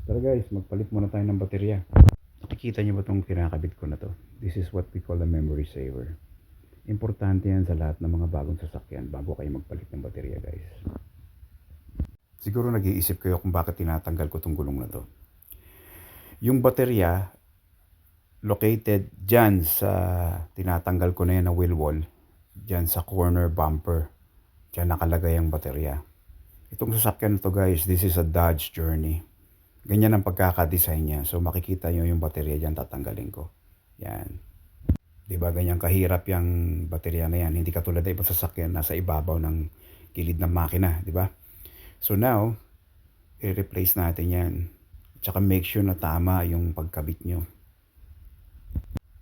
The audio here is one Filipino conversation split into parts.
Tara guys, magpalit muna tayo ng baterya. Nakikita niyo ba itong kinakabit ko na to? This is what we call a memory saver. Importante yan sa lahat ng mga bagong sasakyan bago kayo magpalit ng baterya guys. Siguro nag-iisip kayo kung bakit tinatanggal ko itong gulong na to. Yung baterya, located dyan sa tinatanggal ko na yan na wheel wall. Dyan sa corner bumper. Dyan nakalagay ang baterya. Itong sasakyan na to guys, this is a Dodge Journey. Ganyan ang pagkakadesign niya. So makikita nyo yung baterya dyan, tatanggalin ko. Yan. Diba ganyan kahirap yung baterya na yan. Hindi katulad na ibang sasakyan nasa ibabaw ng gilid ng makina. Diba? So now, i-replace natin yan. Tsaka make sure na tama yung pagkabit nyo.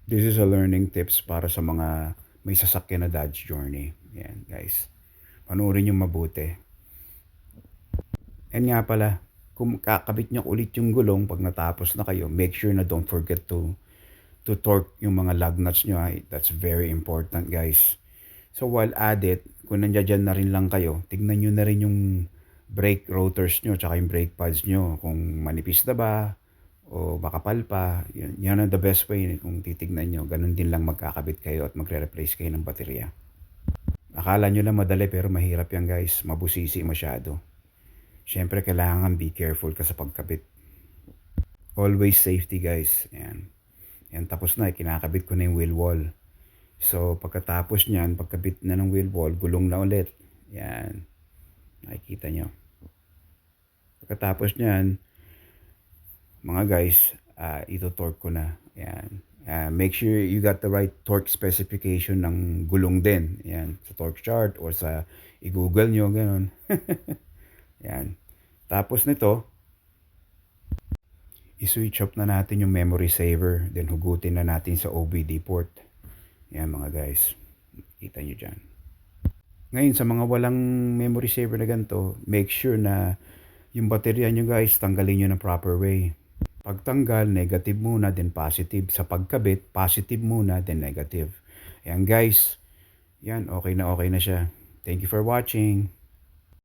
This is a learning tips para sa mga may sasakyan na Dodge Journey. Yan guys. Panoorin nyo mabuti. And nga pala, kung kakabit nyo ulit yung gulong pag natapos na kayo, make sure na don't forget to torque yung mga lug nuts nyo. That's very important guys. So while at it, kung nandiyan na rin lang kayo, tignan nyo na rin yung brake rotors nyo tsaka yung brake pads nyo. Kung manipis na ba o makapal pa, yan ang the best way kung titignan nyo. Ganun din lang magkakabit kayo at magre-replace kayo ng baterya. Akala nyo lang madali pero mahirap yan guys. Mabusisi masyado. Siyempre, kailangan be careful ka sa pagkabit. Always safety, guys. Yan. Yan, tapos na. Kinakabit ko na yung wheel wall. So, pagkatapos niyan, pagkabit na ng wheel wall, gulong na ulit. Yan. Nakikita nyo. Pagkatapos niyan, mga guys, ito-torque ko na. Yan. Make sure you got the right torque specification ng gulong din. Yan. Sa torque chart or sa i-google nyo, ganun. Yan. Tapos nito, i-switch off na natin yung memory saver. Then hugutin na natin sa OBD port. Yan mga guys. Kita nyo dyan. Ngayon sa mga walang memory saver na ganito, make sure na yung baterya nyo guys, tanggalin nyo ng proper way. Pagtanggal, negative muna, then positive. Sa pagkabit, positive muna, then negative. Yan guys. Yan, okay na siya. Thank you for watching.